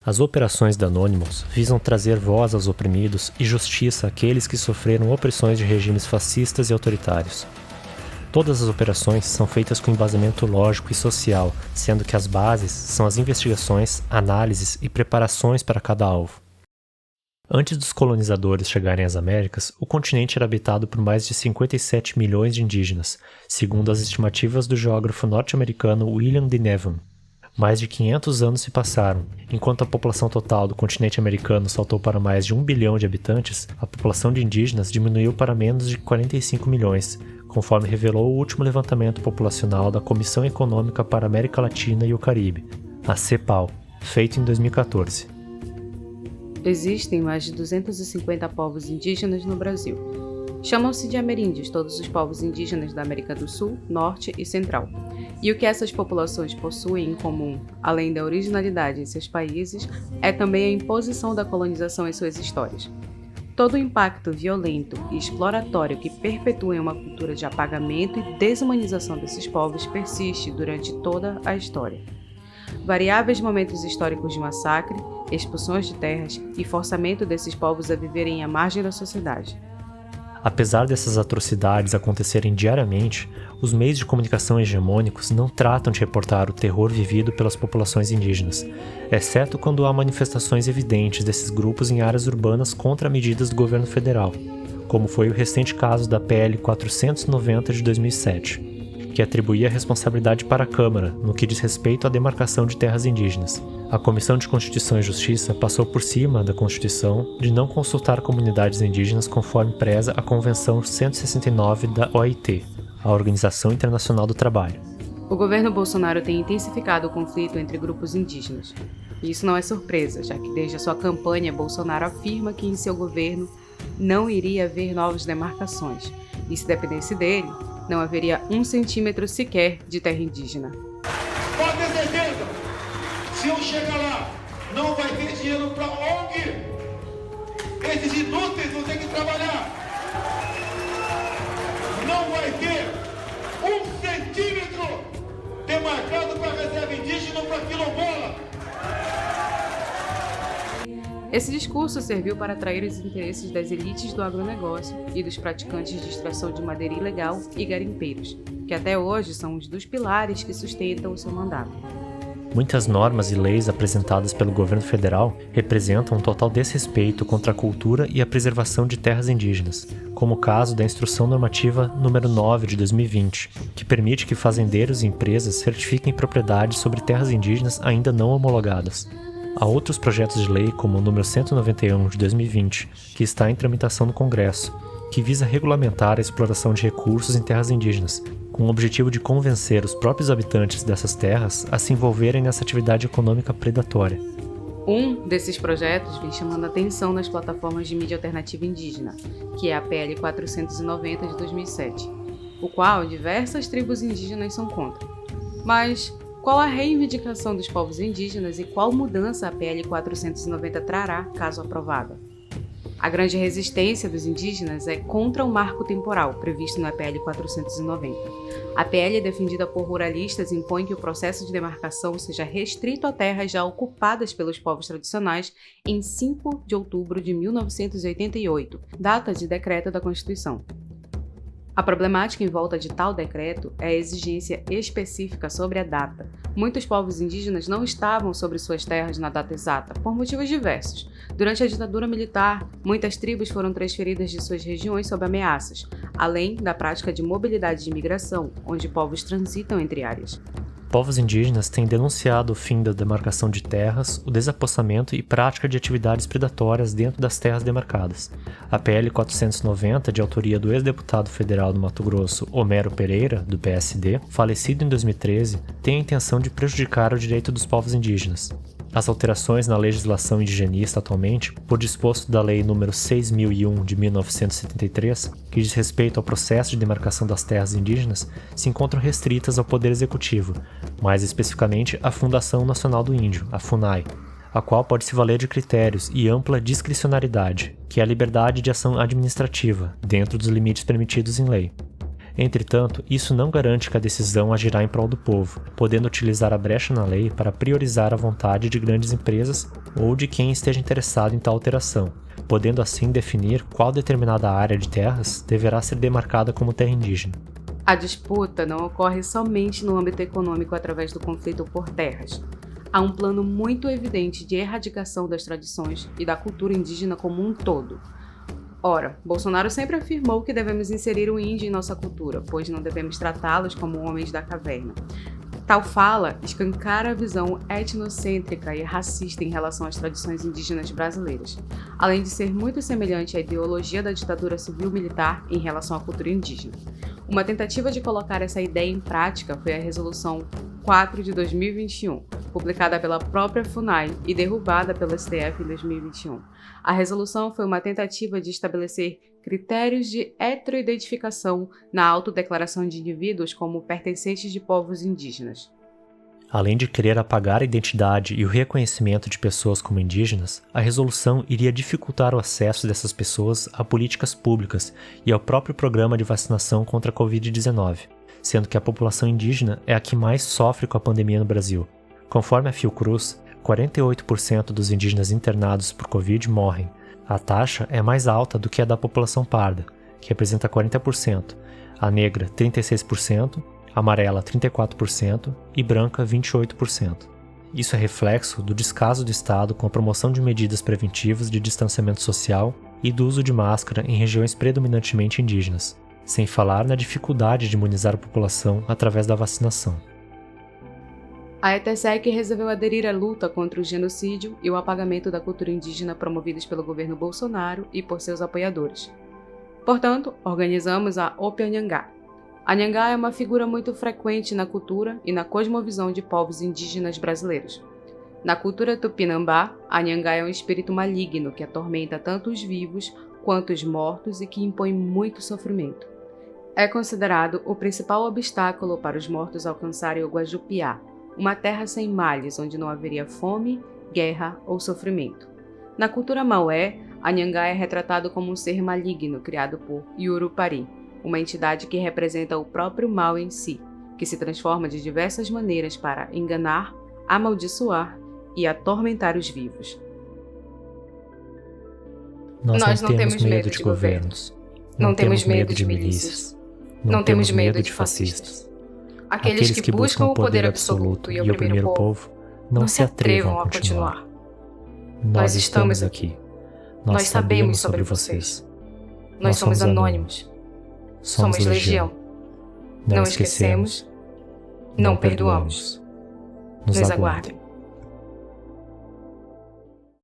As operações da Anonymous visam trazer voz aos oprimidos e justiça àqueles que sofreram opressões de regimes fascistas e autoritários. Todas as operações são feitas com embasamento lógico e social, sendo que as bases são as investigações, análises e preparações para cada alvo. Antes dos colonizadores chegarem às Américas, o continente era habitado por mais de 57 milhões de indígenas, segundo as estimativas do geógrafo norte-americano William D. Nevin. Mais de 500 anos se passaram. Enquanto a população total do continente americano saltou para mais de 1 bilhão de habitantes, a população de indígenas diminuiu para menos de 45 milhões, conforme revelou o último levantamento populacional da Comissão Econômica para a América Latina e o Caribe, a CEPAL, feito em 2014. Existem mais de 250 povos indígenas no Brasil. Chamam-se de ameríndios todos os povos indígenas da América do Sul, Norte e Central. E o que essas populações possuem em comum, além da originalidade em seus países, é também a imposição da colonização em suas histórias. Todo o impacto violento e exploratório que perpetua uma cultura de apagamento e desumanização desses povos persiste durante toda a história. Variáveis momentos históricos de massacre, expulsões de terras e forçamento desses povos a viverem à margem da sociedade. Apesar dessas atrocidades acontecerem diariamente, os meios de comunicação hegemônicos não tratam de reportar o terror vivido pelas populações indígenas, exceto quando há manifestações evidentes desses grupos em áreas urbanas contra medidas do governo federal, como foi o recente caso da PL 490 de 2007, que atribuía a responsabilidade para a Câmara no que diz respeito à demarcação de terras indígenas. A Comissão de Constituição e Justiça passou por cima da Constituição de não consultar comunidades indígenas conforme preza a Convenção 169 da OIT, a Organização Internacional do Trabalho. O governo Bolsonaro tem intensificado o conflito entre grupos indígenas. E isso não é surpresa, já que desde a sua campanha, Bolsonaro afirma que em seu governo não iria haver novas demarcações. E se dependesse dele, não haveria 1 centímetro sequer de terra indígena. Pode ter certeza, se eu chegar lá, não vai ter dinheiro para ONG. Esses inúteis vão ter que trabalhar. Não vai ter 1 centímetro demarcado para reserva indígena ou para quilombola. Esse discurso serviu para atrair os interesses das elites do agronegócio e dos praticantes de extração de madeira ilegal e garimpeiros, que até hoje são os dos pilares que sustentam o seu mandato. Muitas normas e leis apresentadas pelo governo federal representam um total desrespeito contra a cultura e a preservação de terras indígenas, como o caso da Instrução Normativa número 9 de 2020, que permite que fazendeiros e empresas certifiquem propriedades sobre terras indígenas ainda não homologadas. Há outros projetos de lei, como o número 191 de 2020, que está em tramitação no Congresso, que visa regulamentar a exploração de recursos em terras indígenas, com o objetivo de convencer os próprios habitantes dessas terras a se envolverem nessa atividade econômica predatória. Um desses projetos vem chamando a atenção nas plataformas de mídia alternativa indígena, que é a PL 490 de 2007, o qual diversas tribos indígenas são contra. Mas qual a reivindicação dos povos indígenas e qual mudança a PL 490 trará, caso aprovada? A grande resistência dos indígenas é contra o marco temporal previsto na PL 490. A PL defendida por ruralistas impõe que o processo de demarcação seja restrito a terras já ocupadas pelos povos tradicionais em 5 de outubro de 1988, data de decreto da Constituição. A problemática em volta de tal decreto é a exigência específica sobre a data. Muitos povos indígenas não estavam sobre suas terras na data exata, por motivos diversos. Durante a ditadura militar, muitas tribos foram transferidas de suas regiões sob ameaças, além da prática de mobilidade de imigração, onde povos transitam entre áreas. Povos indígenas têm denunciado o fim da demarcação de terras, o desapossamento e prática de atividades predatórias dentro das terras demarcadas. A PL 490, de autoria do ex-deputado federal do Mato Grosso, Homero Pereira, do PSD, falecido em 2013, tem a intenção de prejudicar o direito dos povos indígenas. As alterações na legislação indigenista atualmente, por disposto da Lei nº 6.001 de 1973, que diz respeito ao processo de demarcação das terras indígenas, se encontram restritas ao Poder Executivo, mais especificamente à Fundação Nacional do Índio, a FUNAI, a qual pode se valer de critérios e ampla discricionariedade, que é a liberdade de ação administrativa, dentro dos limites permitidos em lei. Entretanto, isso não garante que a decisão agirá em prol do povo, podendo utilizar a brecha na lei para priorizar a vontade de grandes empresas ou de quem esteja interessado em tal alteração, podendo assim definir qual determinada área de terras deverá ser demarcada como terra indígena. A disputa não ocorre somente no âmbito econômico através do conflito por terras. Há um plano muito evidente de erradicação das tradições e da cultura indígena como um todo. Ora, Bolsonaro sempre afirmou que devemos inserir o índio em nossa cultura, pois não devemos tratá-los como homens da caverna. Tal fala escancara a visão etnocêntrica e racista em relação às tradições indígenas brasileiras, além de ser muito semelhante à ideologia da ditadura civil-militar em relação à cultura indígena. Uma tentativa de colocar essa ideia em prática foi a Resolução 4 de 2021, publicada pela própria FUNAI e derrubada pelo STF em 2021. A resolução foi uma tentativa de estabelecer critérios de heteroidentificação na autodeclaração de indivíduos como pertencentes de povos indígenas. Além de querer apagar a identidade e o reconhecimento de pessoas como indígenas, a resolução iria dificultar o acesso dessas pessoas a políticas públicas e ao próprio programa de vacinação contra a Covid-19, sendo que a população indígena é a que mais sofre com a pandemia no Brasil. Conforme a Fiocruz, 48% dos indígenas internados por Covid morrem. A taxa é mais alta do que a da população parda, que representa 40%, a negra 36%, a amarela 34% e branca 28%. Isso é reflexo do descaso do Estado com a promoção de medidas preventivas de distanciamento social e do uso de máscara em regiões predominantemente indígenas, sem falar na dificuldade de imunizar a população através da vacinação. A ETSEC resolveu aderir à luta contra o genocídio e o apagamento da cultura indígena promovidos pelo governo Bolsonaro e por seus apoiadores. Portanto, organizamos a Opianhangá. A Nhangá é uma figura muito frequente na cultura e na cosmovisão de povos indígenas brasileiros. Na cultura tupinambá, a Nhangá é um espírito maligno que atormenta tanto os vivos quanto os mortos e que impõe muito sofrimento. É considerado o principal obstáculo para os mortos alcançarem o Guajupiá, uma terra sem males onde não haveria fome, guerra ou sofrimento. Na cultura maué, a Nhangá é retratado como um ser maligno criado por Yurupari, uma entidade que representa o próprio mal em si, que se transforma de diversas maneiras para enganar, amaldiçoar e atormentar os vivos. Nós não temos medo de governos, não temos medo de milícias, não temos medo de fascistas. Aqueles que buscam o poder absoluto e oprimir o povo não se atrevam a continuar. Nós estamos aqui. Nós sabemos sobre vocês. Nós somos anônimos. Somos legião. Não esquecemos. Não perdoamos. Nos aguardem.